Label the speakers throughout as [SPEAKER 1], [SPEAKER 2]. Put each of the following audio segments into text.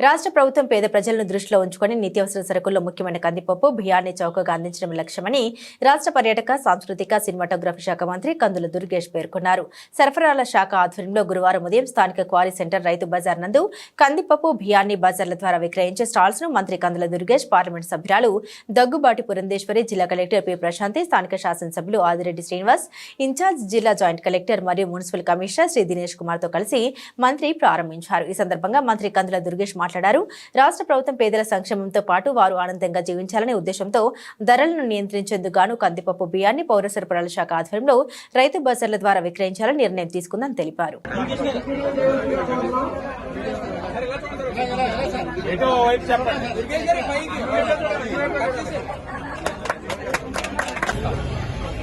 [SPEAKER 1] రాష్ట్ర ప్రభుత్వం పేద ప్రజలను దృష్టిలో ఉంచుకొని నిత్యావసర సరుకుల్లో ముఖ్యమైన కందిపప్పు బియ్యాన్ని చౌకగా అందించడం లక్ష్యమని రాష్ట్ర పర్యాటక సాంస్కృతిక సినిమాటోగ్రఫీ శాఖ మంత్రి కందుల దుర్గేష్ పేర్కొన్నారు. సరఫరాల శాఖ ఆధ్వర్యంలో గురువారం ఉదయం స్థానిక క్వారీ సెంటర్ రైతు బజార్ నందు కందిపప్పు బియ్యాన్ని బజార్ల ద్వారా విక్రయించే స్టాల్స్ ను మంత్రి కందుల దుర్గేష్, పార్లమెంట్ సభ్యురాలు దగ్గుబాటి పురంధేశ్వరి, జిల్లా కలెక్టర్ పి ప్రశాంతి, స్థానిక శాసనసభ్యులు ఆదిరెడ్డి శ్రీనివాస్, ఇన్ఛార్జ్ జిల్లా జాయింట్ కలెక్టర్ మరియు మున్సిపల్ కమిషనర్ శ్రీ దినేష్ కుమార్ తో కలిసి మంత్రి ప్రారంభించారు. ఈ సందర్భంగా మంత్రి కందుల దుర్గేష్ మాట్లాడారు. రాష్ట్ర ప్రభుత్వం పేదల సంక్షేమంతో పాటు వారు ఆనందంగా జీవించాలనే ఉద్దేశంతో ధరలను నియంత్రించేందుకు గాను కందిపప్పు బియ్యాన్ని పౌర సరఫరాల శాఖ ఆధ్వర్యంలో రైతు బజార్ల ద్వారా విక్రయించాలని నిర్ణయం తీసుకుందని తెలిపారు.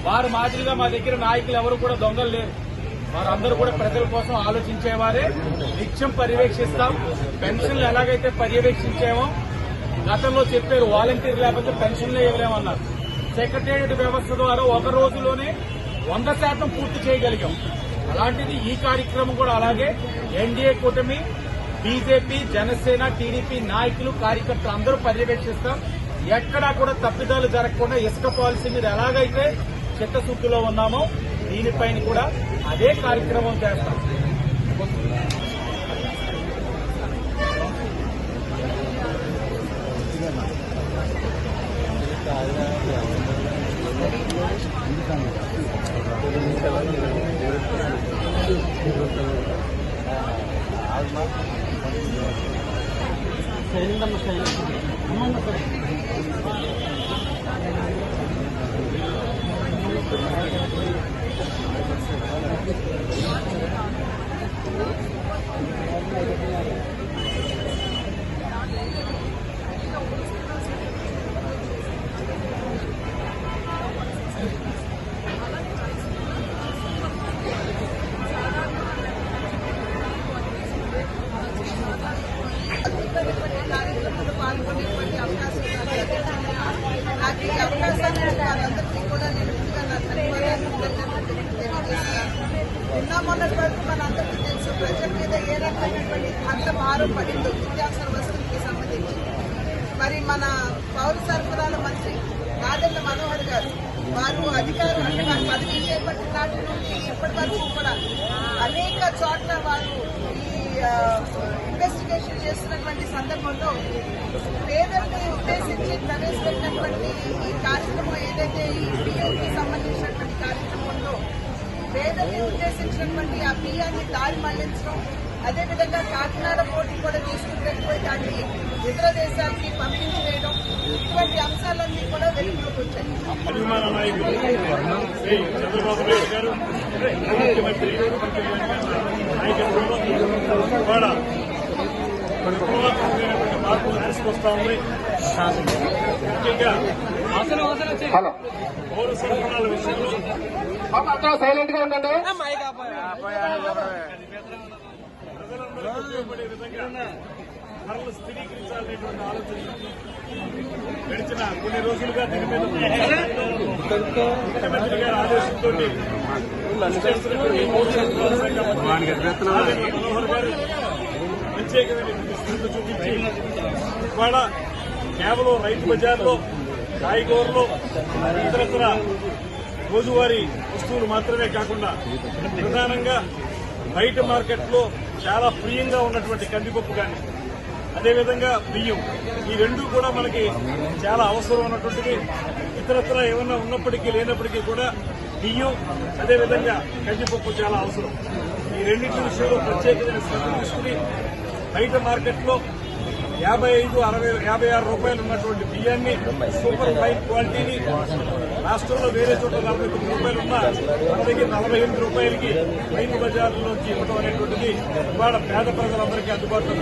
[SPEAKER 2] వారు మాదిరిగా మా దగ్గర నాయకులు ఎవరు కూడా దొంగలు లేరు. వారందరూ కూడా ప్రజల కోసం ఆలోచించేవారే. నిత్యం పర్యవేక్షిస్తాం. పెన్షన్లు ఎలాగైతే పర్యవేక్షించామో గతంలో చెప్పారు, వాలంటీర్ లేకపోతే పెన్షన్లే ఇవ్వలేమన్నారు. సెక్రటేరియట్ వ్యవస్థ ద్వారా ఒక రోజులోనే 100% పూర్తి చేయగలిగాం. అలాంటిది ఈ కార్యక్రమం కూడా అలాగే ఎన్డీఏ కూటమి, బీజేపీ, జనసేన, టీడీపీ నాయకులు, కార్యకర్తలు అందరూ పర్యవేక్షిస్తాం. ఎక్కడా కూడా తప్పిదాలు జరగకుండా ఇసుక పాలసీ మీద ఎలాగైతే చిత్తశుద్ధిలో ఉన్నామో దీనిపైన కూడా అదే కార్యక్రమం చేస్తాం.
[SPEAKER 3] పాల్గొనేటువంటి అవకాశం నాకు ఈ అవకాశాన్ని వారందరికీ కూడా నేను నిన్న మొన్నటి వరకు మనందరికీ తెలుసు ప్రజల మీద ఏ రకమైనటువంటి అంత భారం పడిందో నిత్యావసర వస్తువులకి సంబంధించి. మరి మన పౌర సరఫరాల మంత్రి నాదెళ్ల మనోహర్ గారు వారు అధికారులు అంటే వారు పదవి చేపట్టిన నాటి నుండి ఇప్పటి వరకు కూడా అనేక చోట్ల వారు ఇన్వెస్టిగేషన్ చేస్తున్నటువంటి సందర్భంలో పేదల్ని ఉద్దేశించి ప్రవేశపెట్టినటువంటి ఈ కార్యక్రమం ఏదైతే ఈ బియ్యంకి సంబంధించినటువంటి కార్యక్రమంలో పేదల్ని ఉద్దేశించినటువంటి ఆ బియ్యాన్ని దారి మళ్లించడం, అదేవిధంగా కాకినాడ పోటీ కూడా తీసుకుని దాన్ని ఇతర దేశాలకి పంపించి వేయడం, ఇటువంటి అంశాలన్నీ కూడా వెలుగులోకి వచ్చాయి.
[SPEAKER 2] మార్పులు తీసుకొస్తా ఉంది. ముఖ్యంగా పౌర సరఫరాల విషయంలో
[SPEAKER 4] సైలెంట్ గా ఉండండి.
[SPEAKER 2] ప్రజలందరికీ ఉపయోగపడే విధంగా ధరలు స్థిరీకరించాలనేటువంటి ఆలోచన గడిచిన కొన్ని రోజులుగా దీని మీద ముఖ్యమంత్రి గారి ఆదేశంతో మనోహర్ గారు ప్రత్యేకమైన శ్రద్ధ చూపించి ఇవాళ కేవలం రైతు బజార్లో కాయగూరలు, ఇతరత్ర రోజువారీ వస్తువులు మాత్రమే కాకుండా ప్రధానంగా బయట మార్కెట్లో చాలా ప్రియంగా ఉన్నటువంటి కందిపప్పు కానీ, అదేవిధంగా బియ్యం, ఈ రెండూ కూడా మనకి చాలా అవసరం ఉన్నటువంటివి. ఇతరత్ర ఏమన్నా ఉన్నప్పటికీ లేనప్పటికీ కూడా బియ్యం, అదేవిధంగా కందిపప్పు చాలా అవసరం. ఈ రెండింటి విషయంలో ప్రత్యేకమైన శ్రద్ధ తీసుకుని బయట మార్కెట్లో 55, 60, 56 రూపాయలు ఉన్నటువంటి బియ్యాన్ని, సూపర్ ఫైన్ క్వాలిటీని రాష్ట్రంలో వేరే చోట్ల 49 రూపాయలు ఉన్నా మన దగ్గర 48 రూపాయలకి రైతు బజార్లోంచి ఇవ్వడం అనేటువంటిది ఇవాళ పేద ప్రజలందరికీ అందుబాటులో